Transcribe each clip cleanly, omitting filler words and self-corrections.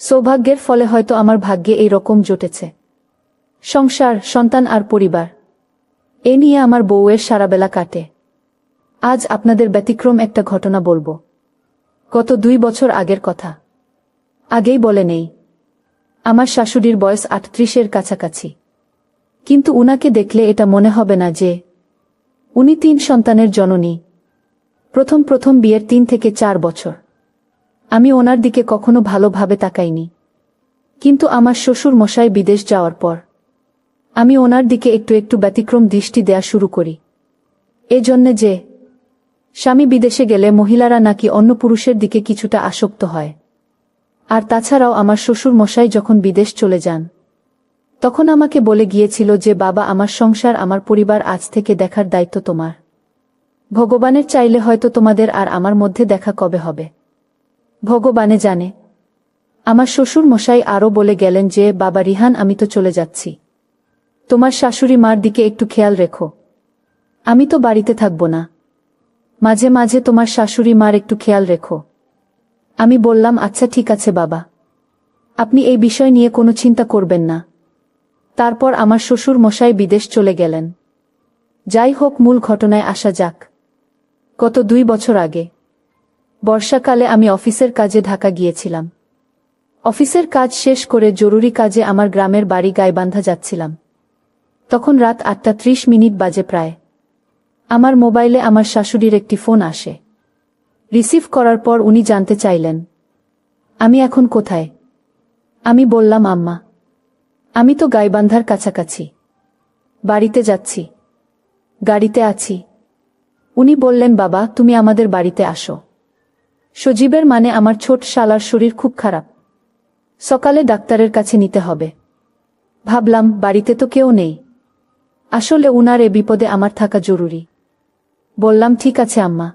সৌভাগ্যের ফলে হয়তো আমার ভাগ্যে এই রকম জুটেছে। সংসার, সন্তান আর পরিবার, এ নিয়ে আমার বউয়ের সারাবেলা কাটে। আজ আপনাদের ব্যতিক্রম একটা ঘটনা বলবো। গত 2 বছর আগের কথা। আগেই বলে নেই, আমার শাশুড়ির বয়স 38-এর কাছাকাছি। কিন্তু উনাকে দেখলে এটা মনে হবে না যে উনি 3 সন্তানের জননী। প্রথম বিয়ের 3 থেকে 4 বছর আমি ওনার দিকে কখনো ভালোভাবে তাকাইনি। কিন্তু আমার শ্বশুর মশাই বিদেশ যাওয়ার পর আমি ওনার দিকে একটু একটু ব্যতিক্রম দৃষ্টি দেয়া শুরু করি। এজন্যে যে স্বামী বিদেশে গেলে মহিলারা নাকি অন্য পুরুষের দিকে কিছুটা আসক্ত হয়। আর তাছাড়াও আমার শ্বশুর মশাই যখন বিদেশ চলে যান তখন আমাকে বলে গিয়েছিল যে বাবা, আমার সংসার, আমার পরিবার আজ থেকে দেখার দায়িত্ব তোমার। ভগবানের চাইলে হয়তো তোমাদের আর আমার মধ্যে দেখা কবে হবে ভগবানে জানে। আমার শ্বশুর মশাই আরও বলে গেলেন যে বাবা রিহান, আমি তো চলে যাচ্ছি, তোমার শাশুড়ি মার দিকে একটু খেয়াল রেখো। আমি তো বাড়িতে থাকব না, মাঝে মাঝে তোমার শাশুড়ি মার একটু খেয়াল রেখো। আমি বললাম, আচ্ছা ঠিক আছে বাবা, আপনি এই বিষয় নিয়ে কোনো চিন্তা করবেন না। তারপর আমার শ্বশুর মশাই বিদেশ চলে গেলেন। যাই হোক, মূল ঘটনায় আসা যাক। গত 2 বছর আগে বর্ষাকালে আমি অফিসের কাজে ঢাকা গিয়েছিলাম। অফিসের কাজ শেষ করে জরুরি কাজে আমার গ্রামের বাড়ি গাইবান্ধা যাচ্ছিলাম। তখন রাত 8:30 বাজে প্রায়। আমার মোবাইলে আমার শাশুড়ির একটি ফোন আসে। রিসিভ করার পর উনি জানতে চাইলেন আমি এখন কোথায়। আমি বললাম, আম্মা, আমি তো গাইবান্ধার কাছাকাছি, বাড়িতে যাচ্ছি, গাড়িতে আছি। উনি বললেন, বাবা, তুমি আমাদের বাড়িতে আসো। সজীবের মানে আমার ছোট শালার শরীর খুব খারাপ, সকালে ডাক্তারের কাছে নিতে হবে। ভাবলাম বাড়িতে তো কেউ নেই, আসলে উনার এ বিপদে আমার থাকা জরুরি। বললাম, ঠিক আছে আম্মা,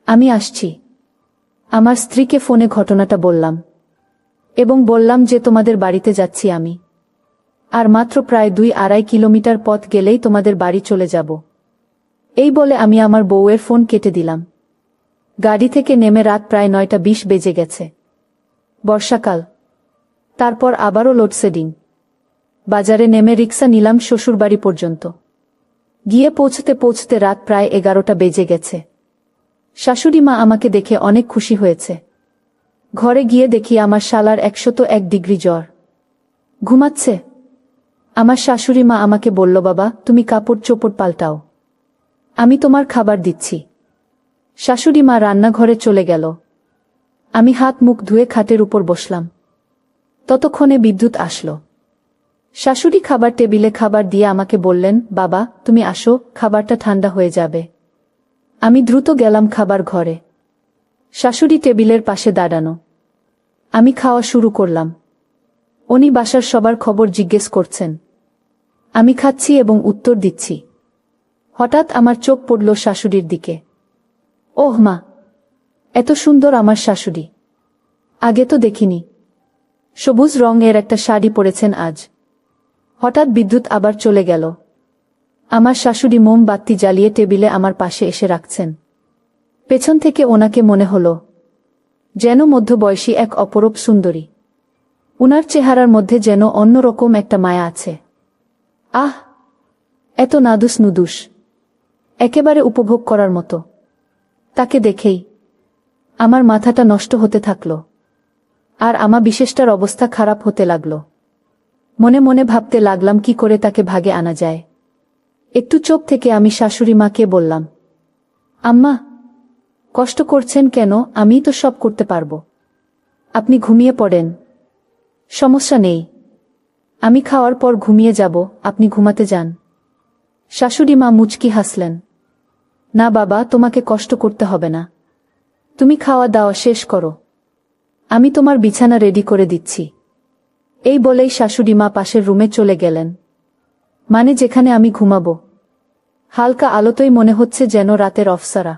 আমি আসছি। আমার স্ত্রীকে ফোনে ঘটনাটা বললাম এবং বললাম যে তোমাদের বাড়িতে যাচ্ছি আমি, আর মাত্র প্রায় 2-2.5 কিলোমিটার পথ গেলেই তোমাদের বাড়ি চলে যাব। এই বলে আমি আমার বউয়ের ফোন কেটে দিলাম। গাড়ি থেকে নেমে রাত প্রায় 9:20 বেজে গেছে। বর্ষাকাল, তারপর আবারও লোডশেডিং। বাজারে নেমে রিক্সা নিলাম শ্বশুরবাড়ি পর্যন্ত। গিয়ে পৌঁছতে পৌঁছতে রাত প্রায় 11টা বেজে গেছে। শাশুড়ি মা আমাকে দেখে অনেক খুশি হয়েছে। ঘরে গিয়ে দেখি আমার শালার 101 ডিগ্রি জ্বর, ঘুমাচ্ছে। আমার শাশুড়ি মা আমাকে বলল, বাবা, তুমি কাপড় চোপড় পাল্টাও, আমি তোমার খাবার দিচ্ছি। শাশুড়ি মা রান্নাঘরে চলে গেল। আমি হাত মুখ ধুয়ে খাটের উপর বসলাম। ততক্ষণে বিদ্যুৎ আসলো। শাশুড়ি খাবার টেবিলে খাবার দিয়ে আমাকে বললেন, বাবা, তুমি আসো, খাবারটা ঠান্ডা হয়ে যাবে। আমি দ্রুত গেলাম খাবার ঘরে। শাশুড়ি টেবিলের পাশে দাঁড়ানো। আমি খাওয়া শুরু করলাম। উনি বাসার সবার খবর জিজ্ঞেস করছেন। আমি খাচ্ছি এবং উত্তর দিচ্ছি। হঠাৎ আমার চোখ পড়ল শাশুড়ির দিকে। ওহ মা, এত সুন্দর আমার শাশুড়ি, আগে তো দেখিনি। সবুজ রঙের একটা শাড়ি পরেছেন আজ। হঠাৎ বিদ্যুৎ আবার চলে গেল। আমার শাশুড়ি মোমবাতি জ্বালিয়ে টেবিলে আমার পাশে এসে রাখছেন। পেছন থেকে ওনাকে মনে হলো যেন মধ্যবয়সী এক অপরূপ সুন্দরী। উনার চেহারার মধ্যে যেন অন্যরকম একটা মায়া আছে। আহ, এত নাদুস নুদুস, একেবারে উপভোগ করার মতো। তাকে দেখেই আমার মাথাটা নষ্ট হতে থাকল, আর আমার বিশেষটার অবস্থা খারাপ হতে লাগল। মনে মনে ভাবতে লাগলাম কি করে তাকে ভাগে আনা যায়। একটু চোখ থেকে আমি শাশুড়ি মাকে বললাম, আম্মা, কষ্ট করছেন কেন? আমিই তো সব করতে পারবো। আপনি ঘুমিয়ে পড়েন, সমস্যা নেই। আমি খাওয়ার পর ঘুমিয়ে যাব, আপনি ঘুমাতে যান। শাশুড়ি মা মুচকি হাসলেন। না বাবা, তোমাকে কষ্ট করতে হবে না, তুমি খাওয়া দাওয়া শেষ করো, আমি তোমার বিছানা রেডি করে দিচ্ছি। এই বলেই শাশুড়ি মা পাশের রুমে চলে গেলেন, মানে যেখানে আমি ঘুমাবো। হালকা আলোতেই মনে হচ্ছে যেন রাতের অফসারা।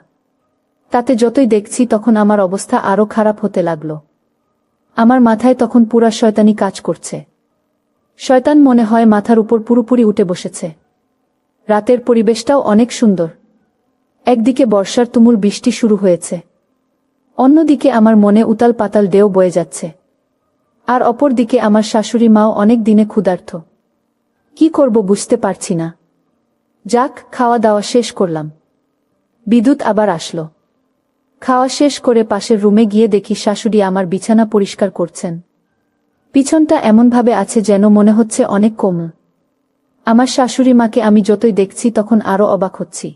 তাতে যতই দেখছি তখন আমার অবস্থা আরও খারাপ হতে লাগল। আমার মাথায় তখন পুরা শয়তানি কাজ করছে। শয়তান মনে হয় মাথার উপর পুরোপুরি উঠে বসেছে। রাতের পরিবেশটাও অনেক সুন্দর। একদিকে বর্ষার তুমুল বৃষ্টি শুরু হয়েছে, অন্যদিকে আমার মনে উতাল পাতাল ঢেউ বয়ে যাচ্ছে। আর অপরদিকে আমার শাশুড়ি মাও অনেক দিনে ক্ষুধার্ত। কি করব বুঝতে পারছি না। যাক, খাওয়া দাওয়া শেষ করলাম। বিদ্যুৎ আবার আসলো। খাওয়া শেষ করে পাশের রুমে গিয়ে দেখি শাশুড়ি আমার বিছানা পরিষ্কার করছেন। পিছনটা এমনভাবে আছে যেন মনে হচ্ছে অনেক কোমল। আমার শাশুড়ি মাকে আমি যতই দেখছি তখন আরও অবাক হচ্ছি।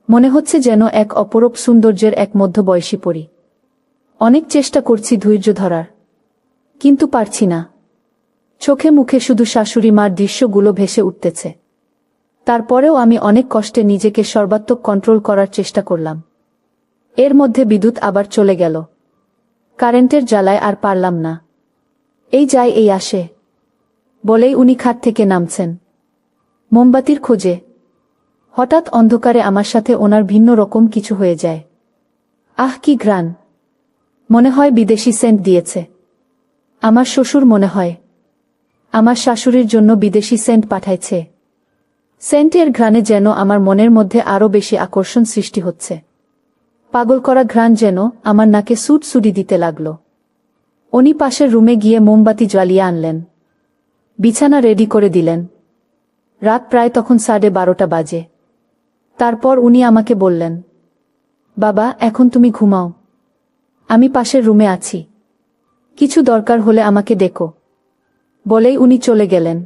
মনে হচ্ছে যেন এক অপরূপ সৌন্দর্যের এক মধ্যবয়সী পরী। অনেক চেষ্টা করছি ধৈর্য ধরার, কিন্তু পারছি না। চোখে মুখে শুধু শাশুড়ি মার দৃশ্যগুলো ভেসে উঠতেছে। তারপরেও আমি অনেক কষ্টে নিজেকে সর্বাত্মক কন্ট্রোল করার চেষ্টা করলাম। এর মধ্যে বিদ্যুৎ আবার চলে গেল। কারেন্টের জ্বালায় আর পারলাম না। এই যায় এই আসে বলেই উনি খাট থেকে নামছেন মোমবাতির খোঁজে। হঠাৎ অন্ধকারে আমার সাথে ওনার ভিন্ন রকম কিছু হয়ে যায়। আহ, কি ঘ্রাণ! মনে হয় বিদেশি সেন্ট দিয়েছে। আমার শ্বশুর মনে হয় আমার শাশুড়ির জন্য বিদেশি সেন্ট পাঠাইছে। সেন্টের ঘ্রাণে যেন আমার মনের মধ্যে আরও বেশি আকর্ষণ সৃষ্টি হচ্ছে। পাগল করা ঘ্রাণ যেন আমার নাকে সুটসুড়ি দিতে লাগল। উনি পাশের রুমে গিয়ে মোমবাতি জ্বালিয়ে আনলেন। বিছানা রেডি করে দিলেন। রাত প্রায় তখন 12:30 বাজে। তারপর উনি আমাকে বললেন, বাবা, এখন তুমি ঘুমাও। আমি পাশের রুমে আছি। কিছু দরকার হলে আমাকে ডেকো। বলেই উনি চলে গেলেন।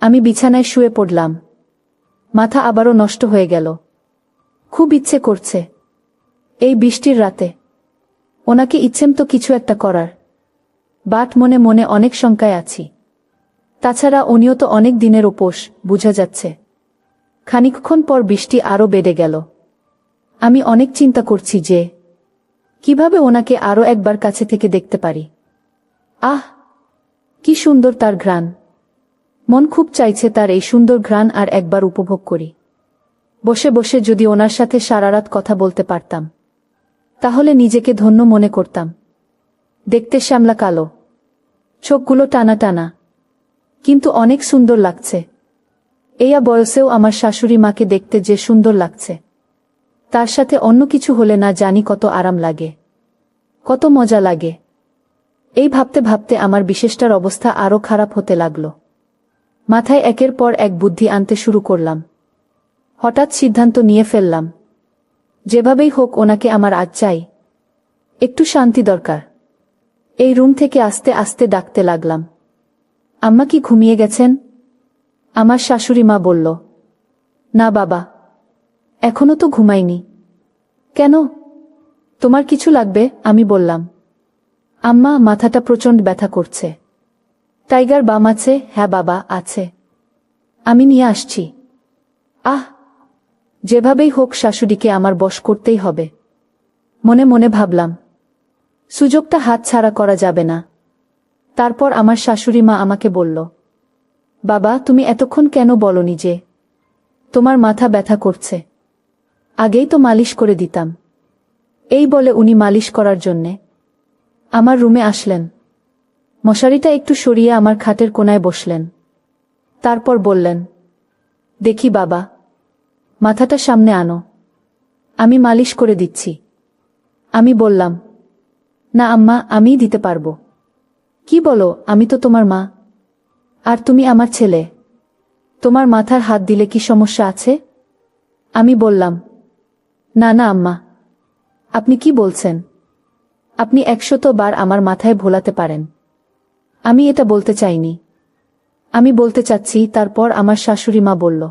আমি বিছানায় শুয়ে পড়লাম। মাথা আবারও নষ্ট হয়ে গেল। খুব ইচ্ছে করছে এই বৃষ্টির রাতে ওনাকে ইচ্ছেমতো কিছু একটা করার, বাট মনে মনে অনেক শঙ্কায় আছি। তাছাড়া উনিও তো অনেক দিনের উপোস, বুঝা যাচ্ছে। খানিকক্ষণ পর বৃষ্টি আরও বেড়ে গেল। আমি অনেক চিন্তা করছি যে কিভাবে ওনাকে আরও একবার কাছে থেকে দেখতে পারি। আহ, কি সুন্দর তার ঘ্রাণ! মন খুব চাইছে তার এই সুন্দর ঘ্রাণ আর একবার উপভোগ করি। বসে বসে যদি ওনার সাথে সারারাত কথা বলতে পারতাম, তাহলে নিজেকে ধন্য মনে করতাম। দেখতে শ্যামলা কালো, চোখগুলো টানা টানা, কিন্তু অনেক সুন্দর লাগছে। এইয়া বয়সেও আমার শাশুড়ি মাকে দেখতে যে সুন্দর লাগছে, তার সাথে অন্য কিছু হলে না জানি কত আরাম লাগে, কত মজা লাগে। এই ভাবতে ভাবতে আমার বিশেষটার অবস্থা আরও খারাপ হতে লাগল। মাথায় একের পর এক বুদ্ধি আনতে শুরু করলাম। হঠাৎ সিদ্ধান্ত নিয়ে ফেললাম, যেভাবেই হোক ওনাকে আমার আজ চাই। একটু শান্তি দরকার। এই রুম থেকে আস্তে আস্তে ডাকতে লাগলাম, আম্মা কি ঘুমিয়ে গেছেন? আমার শাশুড়ি মা বলল, না বাবা, এখনো তো ঘুমাইনি। কেন, তোমার কিছু লাগবে? আমি বললাম, আম্মা, মাথাটা প্রচণ্ড ব্যথা করছে। টাইগার বাম আছে? হ্যাঁ বাবা, আছে, আমি নিয়ে আসছি। আহ, যেভাবেই হোক শাশুড়িকে আমার বশ করতেই হবে। মনে মনে ভাবলাম, সুযোগটা হাতছাড়া করা যাবে না। তারপর আমার শাশুড়ি মা আমাকে বলল, বাবা, তুমি এতক্ষণ কেন বলনি যে তোমার মাথা ব্যথা করছে? আগেই তো মালিশ করে দিতাম। এই বলে উনি মালিশ করার জন্যে আমার রুমে আসলেন। মশারিটা একটু সরিয়ে আমার খাটের কোনায় বসলেন। তারপর বললেন, দেখি বাবা, মাথাটা সামনে আনো, আমি মালিশ করে দিচ্ছি। আমি বললাম, না আম্মা, আমিই দিতে পারবো। কি বলো? আমি তো তোমার মা, আর তুমি আমার ছেলে। তোমার মাথার হাত দিলে কি সমস্যা আছে? আমি বললাম, না না আম্মা, আপনি কি বলছেন? আপনি 100 বার আমার মাথায় ভোলাতে পারেন। আমি এটা বলতে চাইনি। আমি বলতে চাচ্ছি। তারপর আমার শাশুড়ি মা বলল,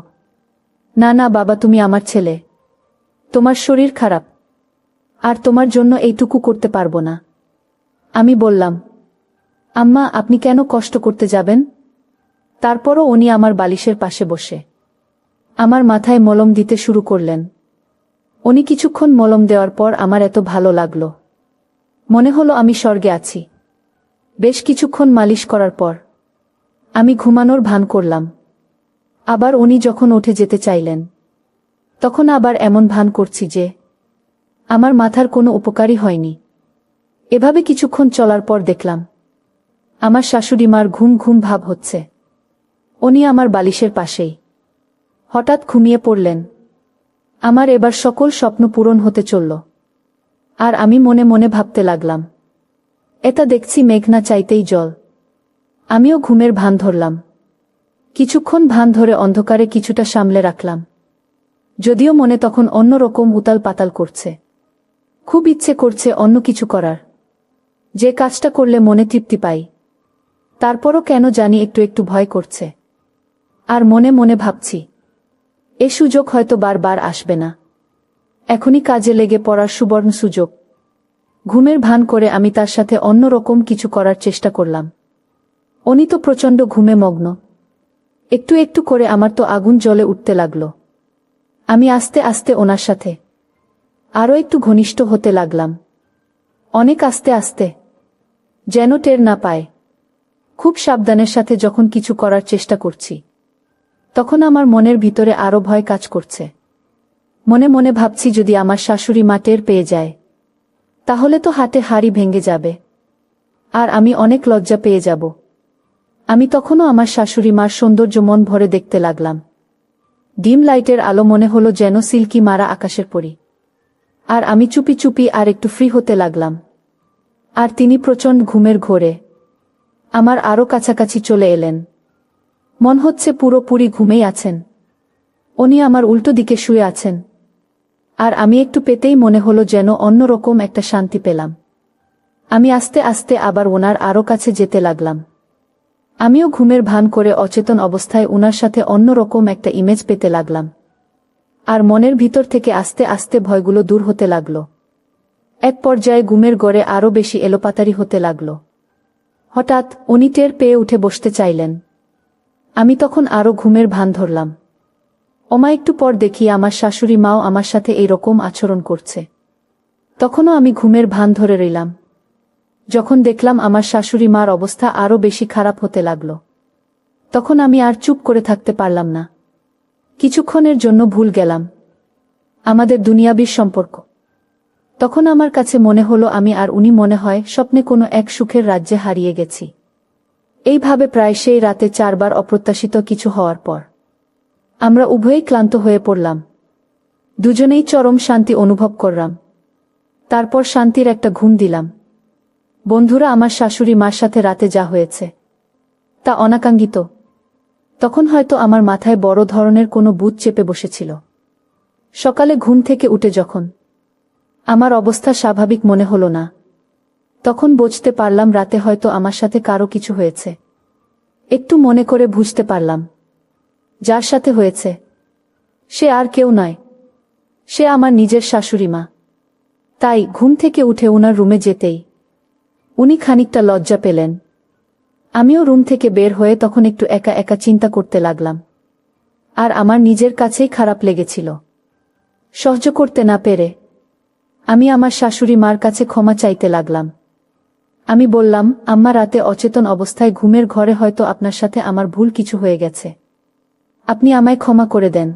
না না বাবা, তুমি আমার ছেলে, তোমার শরীর খারাপ, আর তোমার জন্য এইটুকু করতে পারবো না। আমি বললাম, আম্মা, আপনি কেন কষ্ট করতে যাবেন? তারপরও উনি আমার বালিশের পাশে বসে আমার মাথায় মলম দিতে শুরু করলেন। উনি কিছুক্ষণ মলম দেওয়ার পর আমার এত ভালো লাগলো, মনে হলো আমি স্বর্গে আছি। বেশ কিছুক্ষণ মালিশ করার পর আমি ঘুমানোর ভান করলাম। আবার উনি যখন উঠে যেতে চাইলেন, তখন আবার এমন ভান করছি যে আমার মাথার কোনো উপকারই হয়নি। এভাবে কিছুক্ষণ চলার পর দেখলাম আমার শাশুড়ি মার ঘুম ঘুম ভাব হচ্ছে। উনি আমার বালিশের পাশেই হঠাৎ ঘুমিয়ে পড়লেন। আমার এবার সকল স্বপ্ন পূরণ হতে চলল। আর আমি মনে মনে ভাবতে লাগলাম, এটা দেখছি মেঘ না চাইতেই জল। আমিও ঘুমের ভান ধরলাম। কিছুক্ষণ ভান ধরে অন্ধকারে কিছুটা সামলে রাখলাম, যদিও মনে তখন অন্যরকম উতাল পাতাল করছে। খুব ইচ্ছে করছে অন্য কিছু করার, যে কাজটা করলে মনে তৃপ্তি পাই। তারপরও কেন জানি একটু একটু ভয় করছে। আর মনে মনে ভাবছি, এ সুযোগ হয়তো বারবার আসবে না। এখনই কাজে লেগে পড়ার সুবর্ণ সুযোগ। ঘুমের ভান করে আমি তার সাথে অন্যরকম কিছু করার চেষ্টা করলাম। উনি তো প্রচণ্ড ঘুমে মগ্ন। একটু একটু করে আমার তো আগুন জ্বলে উঠতে লাগল। আমি আস্তে আস্তে ওনার সাথে আরও একটু ঘনিষ্ঠ হতে লাগলাম, অনেক আস্তে আস্তে, যেন টের না পায়। খুব সাবধানের সাথে যখন কিছু করার চেষ্টা করছি, তখন আমার মনের ভিতরে আরও ভয় কাজ করছে। মনে মনে ভাবছি, যদি আমার শাশুড়ি মা টের পেয়ে যায়, তাহলে তো হাতে হাড়ি ভেঙে যাবে, আর আমি অনেক লজ্জা পেয়ে যাব। আমি তখনও আমার শাশুড়ি মার সৌন্দর্য মন ভরে দেখতে লাগলাম। ডিম লাইটের আলো মনে হলো যেন সিল্কি মারা আকাশের পরি। আর আমি চুপি চুপি আর একটু ফ্রি হতে লাগলাম। আর তিনি প্রচণ্ড ঘুমের ঘোরে আমার আরও কাছাকাছি চলে এলেন। মন হচ্ছে পুরোপুরি ঘুমেই আছেন। উনি আমার উল্টো দিকে শুয়ে আছেন। আর আমি একটু পেতেই মনে হলো যেন অন্যরকম একটা শান্তি পেলাম। আমি আস্তে আস্তে আবার ওনার আরও কাছে যেতে লাগলাম। আমিও ঘুমের ভান করে অচেতন অবস্থায় ওনার সাথে অন্যরকম একটা ইমেজ পেতে লাগলাম। আর মনের ভিতর থেকে আস্তে আস্তে ভয়গুলো দূর হতে লাগল। এক পর্যায়ে ঘুমের গড়ে আরও বেশি এলোপাতারি হতে লাগল। হঠাৎ উনি টের পেয়ে উঠে বসতে চাইলেন। আমি তখন আরও ঘুমের ভান ধরলাম। ওমা একটু পর দেখি আমার শাশুড়ি মাও আমার সাথে এই রকম আচরণ করছে। তখনও আমি ঘুমের ভান ধরে রইলাম। যখন দেখলাম আমার শাশুড়ি মার অবস্থা আরও বেশি খারাপ হতে লাগল, তখন আমি আর চুপ করে থাকতে পারলাম না। কিছুক্ষণের জন্য ভুল গেলাম আমাদের দুনিয়াবির সম্পর্ক। তখন আমার কাছে মনে হলো আমি আর উনি মনে হয় স্বপ্নে কোনো এক সুখের রাজ্যে হারিয়ে গেছি। এইভাবে প্রায় সেই রাতে 4 বার অপ্রত্যাশিত কিছু হওয়ার পর আমরা উভয়েই ক্লান্ত হয়ে পড়লাম। দুজনেই চরম শান্তি অনুভব করলাম। তারপর শান্তির একটা ঘুম দিলাম। বন্ধুরা, আমার শাশুড়ি মার সাথে রাতে যা হয়েছে তা অনাকাঙ্ক্ষিত। তখন হয়তো আমার মাথায় বড় ধরনের কোনো ভূত চেপে বসেছিল। সকালে ঘুম থেকে উঠে যখন আমার অবস্থা স্বাভাবিক মনে হলো না, তখন বুঝতে পারলাম রাতে হয়তো আমার সাথে কারো কিছু হয়েছে। একটু মনে করে বুঝতে পারলাম, যার সাথে হয়েছে সে আর কেউ নয়, সে আমার নিজের শাশুড়ি মা। তাই ঘুম থেকে উঠে উনার রুমে যেতেই উনি খানিকটা লজ্জা পেলেন। আমিও রুম থেকে বের হয়ে তখন একটু একা একা চিন্তা করতে লাগলাম। আর আমার নিজের কাছেই খারাপ লেগেছিল। সহ্য করতে না পেরে আমি আমার শাশুড়ি মার কাছে ক্ষমা চাইতে লাগলাম। আমি বললাম, আম্মা, রাতে অচেতন অবস্থায় ঘুমের ঘরে হয়তো আপনার সাথে আমার ভুল কিছু হয়ে গেছে। আপনি আমায় ক্ষমা করে দেন।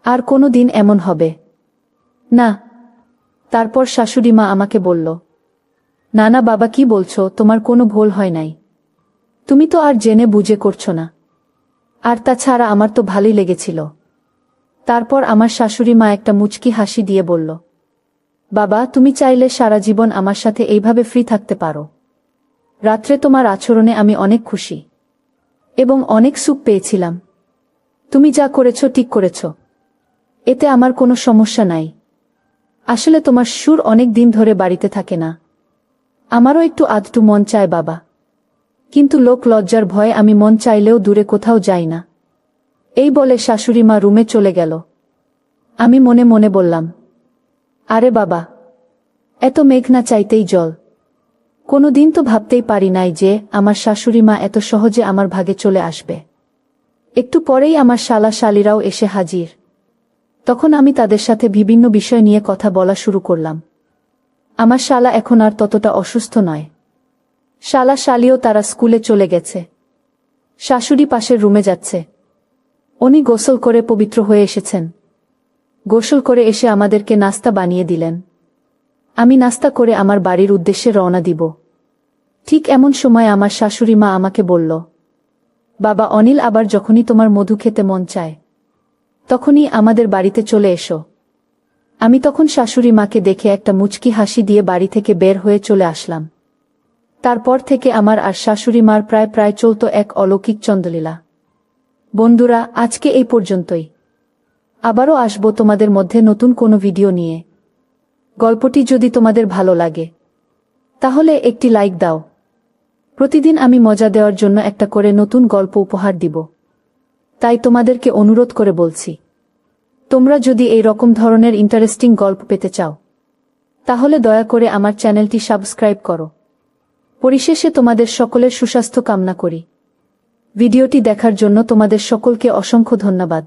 আর কোনো দিন এমন হবে না। তারপর শাশুড়ি মা আমাকে বলল, না না বাবা, কি বলছো? তোমার কোনো ভুল হয় নাই। তুমি তো আর জেনে বুঝে করছো না। আর তাছাড়া আমার তো ভালোই লেগেছিল। তারপর আমার শাশুড়ি মা একটা মুচকি হাসি দিয়ে বলল, বাবা, তুমি চাইলে সারা জীবন আমার সাথে এইভাবে ফ্রি থাকতে পারো। রাত্রে তোমার আচরণে আমি অনেক খুশি এবং অনেক সুখ পেয়েছিলাম। তুমি যা করেছো ঠিক করেছো, এতে আমার কোনো সমস্যা নাই। আসলে তোমার সুর অনেক দিন ধরে বাড়িতে থাকে না। আমারও একটু আধটু মন চায় বাবা, কিন্তু লোক লজ্জার ভয়ে আমি মন চাইলেও দূরে কোথাও যাই না। এই বলে শাশুড়ি মা রুমে চলে গেল। আমি মনে মনে বললাম, আরে বাবা, এত মেঘ না চাইতেই জল। কোনো দিন তো ভাবতেই পারি নাই যে আমার শাশুড়ি মা এত সহজে আমার ভাগে চলে আসবে। একটু পরেই আমার শালা শালিরাও এসে হাজির। তখন আমি তাদের সাথে বিভিন্ন বিষয় নিয়ে কথা বলা শুরু করলাম। আমার শালা এখন আর ততটা অসুস্থ নয়। শালা শালিও তারা স্কুলে চলে গেছে। শাশুড়ি পাশের রুমে যাচ্ছে। উনি গোসল করে পবিত্র হয়ে এসেছেন। গোসল করে এসে আমাদেরকে নাস্তা বানিয়ে দিলেন। আমি নাস্তা করে আমার বাড়ির উদ্দেশ্যে রওনা দিব। ঠিক এমন সময় আমার শাশুড়ি মা আমাকে বলল, বাবা অনিল, আবার যখনই তোমার মধু খেতে মন চায় তখনই আমাদের বাড়িতে চলে এসো। আমি তখন শাশুড়ি মাকে দেখে একটা মুচকি হাসি দিয়ে বাড়ি থেকে বের হয়ে চলে আসলাম। তারপর থেকে আমার আর শাশুড়ি মার প্রায় চলত এক অলৌকিক চন্দ্রলীলা। বন্ধুরা, আজকে এই পর্যন্তই। আবারও আসবো তোমাদের মধ্যে নতুন কোনো ভিডিও নিয়ে। গল্পটি যদি তোমাদের ভালো লাগে তাহলে একটি লাইক দাও। প্রতিদিন আমি মজা দেওয়ার জন্য একটা করে নতুন গল্প উপহার দিব, তাই তোমাদেরকে অনুরোধ করে বলছি, তোমরা যদি এই রকম ধরনের ইন্টারেস্টিং গল্প পেতে চাও তাহলে দয়া করে আমার চ্যানেলটি সাবস্ক্রাইব করো। পরিশেষে তোমাদের সকলের সুস্বাস্থ্য কামনা করি। ভিডিওটি দেখার জন্য তোমাদের সকলকে অসংখ্য ধন্যবাদ।